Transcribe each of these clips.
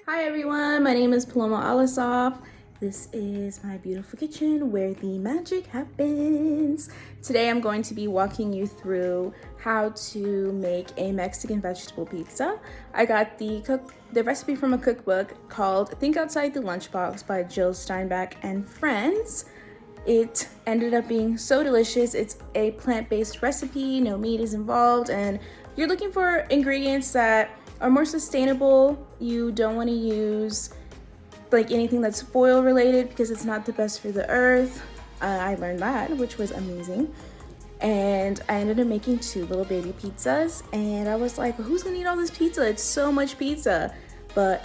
Hi everyone, my name is Paloma Alassaf. This is my beautiful kitchen where the magic happens. Today I'm going to be walking you through how to make a Mexican vegetable pizza. I got the recipe from a cookbook called Think Outside the Lunchbox by Jill Steinbeck and friends. It ended up being so delicious. It's a plant-based recipe, no meat is involved, and you're looking for ingredients that are more sustainable. You don't want to use like anything that's foil related because it's not the best for the earth. I learned that, which was amazing. And I ended up making 2 little baby pizzas, and I was like, who's gonna eat all this pizza? It's so much pizza. But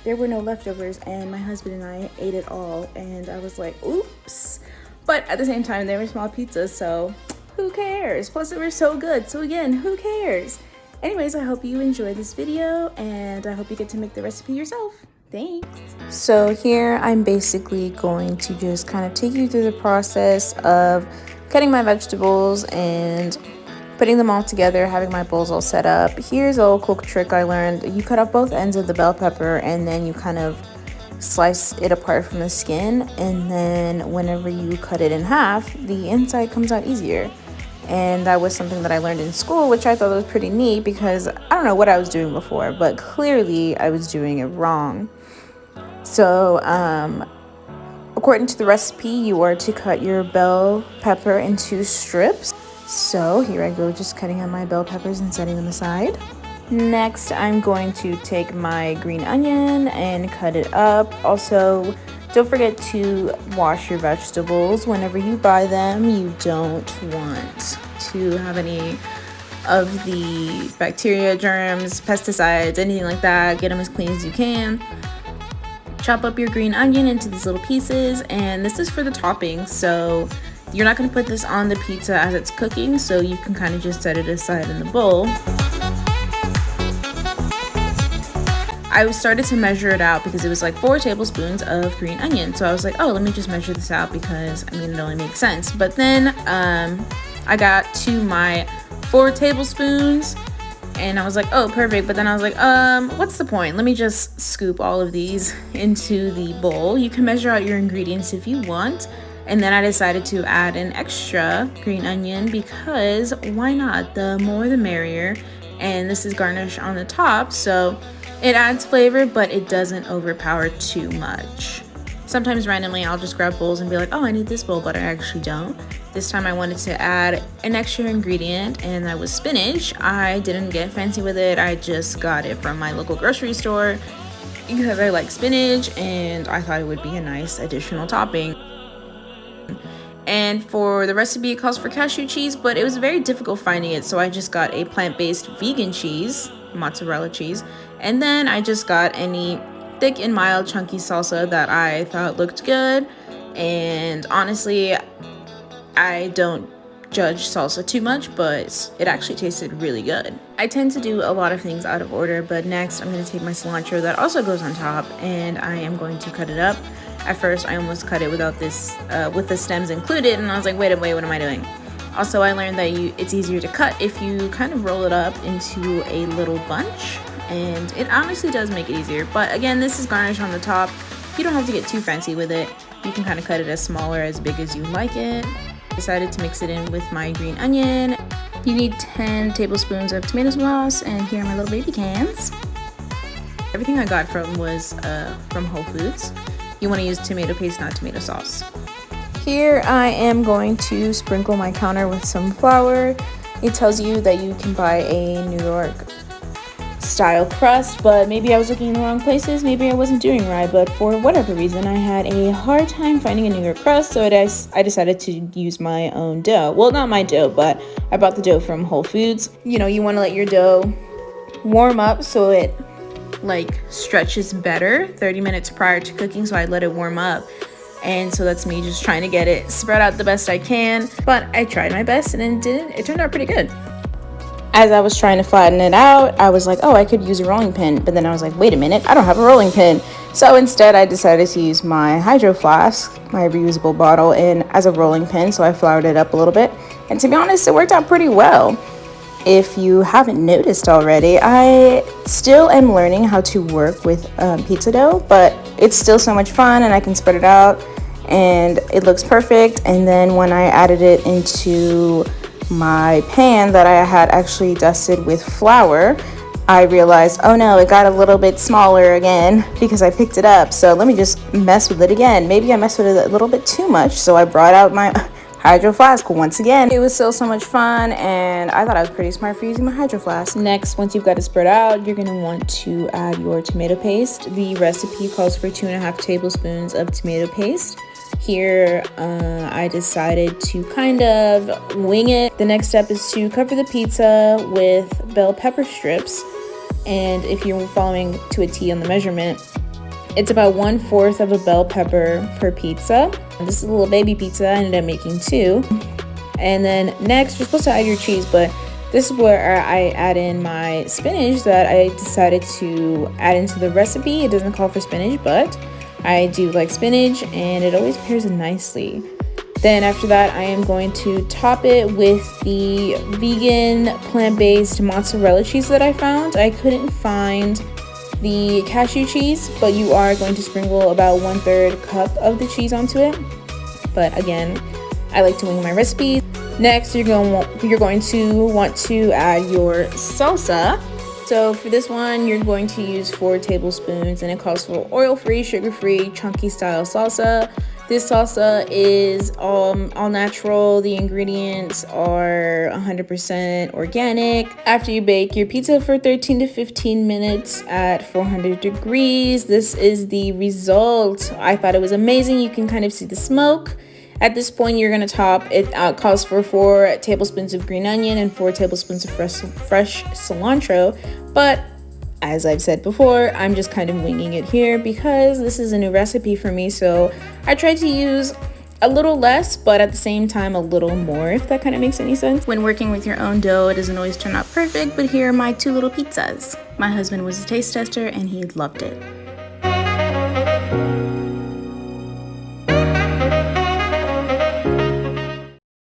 there were no leftovers, and my husband and I ate it all, and I was like, oops. But at the same time, they were small pizzas, so who cares? Plus they were so good, so again, who cares? Anyways, I hope you enjoy this video, and I hope you get to make the recipe yourself. Thanks. So here I'm basically going to just kind of take you through the process of cutting my vegetables and putting them all together, having my bowls all set up. Here's a little cool trick I learned. You cut off both ends of the bell pepper and then you kind of slice it apart from the skin, and then whenever you cut it in half, the inside comes out easier. And that was something that I learned in school, which I thought was pretty neat because I don't know what I was doing before, but clearly I was doing it wrong. So according to the recipe, you are to cut your bell pepper into strips. So here I go, just cutting out my bell peppers and setting them aside. Next, I'm going to take my green onion and cut it up. Also, don't forget to wash your vegetables whenever you buy them. You don't want to have any of the bacteria, germs, pesticides, anything like that. Get them as clean as you can. Chop up your green onion into these little pieces, and this is for the topping, so you're not going to put this on the pizza as it's cooking, so you can kind of just set it aside in the bowl. I started to measure it out because it was like 4 tablespoons of green onion, so I was like, oh, let me just measure this out because I mean it only makes sense. But then I got to my 4 tablespoons and I was like, oh, perfect. But then I was like, what's the point? Let me just scoop all of these into the bowl. You can measure out your ingredients if you want. And then I decided to add an extra green onion because why not? The more the merrier. And this is garnish on the top, so it adds flavor, but it doesn't overpower too much. Sometimes randomly I'll just grab bowls and be like, oh, I need this bowl, but I actually don't. This time I wanted to add an extra ingredient, and that was spinach. I didn't get fancy with it. I just got it from my local grocery store because I like spinach and I thought it would be a nice additional topping. And for the recipe, it calls for cashew cheese, but it was very difficult finding it, so I just got a plant-based vegan cheese, mozzarella cheese, and then I just got any thick and mild chunky salsa that I thought looked good. And honestly, I don't judge salsa too much, but it actually tasted really good. I tend to do a lot of things out of order, but next I'm going to take my cilantro that also goes on top, and I am going to cut it up. At first I almost cut it without this with the stems included, and I was like, wait, what am I doing? Also, I learned that it's easier to cut if you kind of roll it up into a little bunch, and it honestly does make it easier. But again, this is garnish on the top. You don't have to get too fancy with it. You can kind of cut it as small or as big as you like it. I decided to mix it in with my green onion. You need 10 tablespoons of tomato sauce, and here are my little baby cans. Everything I got was from Whole Foods. You want to use tomato paste, not tomato sauce. Here I am going to sprinkle my counter with some flour. It tells you that you can buy a New York style crust, but maybe I was looking in the wrong places. Maybe I wasn't doing right, but for whatever reason I had a hard time finding a New York crust, so I decided to use my own dough. Well, not my dough, but I bought the dough from Whole Foods. You know, you want to let your dough warm up so it like stretches better 30 minutes prior to cooking, so I let it warm up. And so that's me just trying to get it spread out the best I can, but I tried my best and it turned out pretty good. As I was trying to flatten it out, I was like, oh, I could use a rolling pin, but then I was like, wait a minute, I don't have a rolling pin. So instead I decided to use my hydro flask, my reusable bottle, and as a rolling pin, so I floured it up a little bit. And to be honest, it worked out pretty well. If you haven't noticed already, I still am learning how to work with pizza dough, but it's still so much fun and I can spread it out and it looks perfect. And then when I added it into my pan that I had actually dusted with flour, I realized, oh no, it got a little bit smaller again because I picked it up. So let me just mess with it again. Maybe I messed with it a little bit too much, so I brought out my hydro flask once again. It was still so much fun, and I thought I was pretty smart for using my hydro flask. Next, once you've got it spread out, you're gonna want to add your tomato paste. The recipe calls for 2.5 tablespoons of tomato paste. Here, I decided to kind of wing it. The next step is to cover the pizza with bell pepper strips. And if you're following to a T on the measurement, it's about 1/4 of a bell pepper per pizza. This is a little baby pizza. I ended up making 2. And then next, you're supposed to add your cheese, but this is where I add in my spinach that I decided to add into the recipe. It doesn't call for spinach, but I do like spinach and it always pairs nicely. Then after that, I am going to top it with the vegan plant-based mozzarella cheese that I found. I couldn't find the cashew cheese, but you are going to sprinkle about 1/3 cup of the cheese onto it. But again, I like to wing my recipes. Next, you're going to want to add your salsa. So for this one, you're going to use 4 tablespoons, and it calls for oil-free, sugar-free, chunky style salsa. This salsa is all natural. The ingredients are 100% organic. After you bake your pizza for 13 to 15 minutes at 400 degrees, this is the result. I thought it was amazing. You can kind of see the smoke. At this point, you're going to top it. Calls for 4 tablespoons of green onion and 4 tablespoons of fresh cilantro. But as I've said before, I'm just kind of winging it here because this is a new recipe for me. So I tried to use a little less, but at the same time, a little more, if that kind of makes any sense. When working with your own dough, it doesn't always turn out perfect, but here are my 2 little pizzas. My husband was a taste tester and he loved it.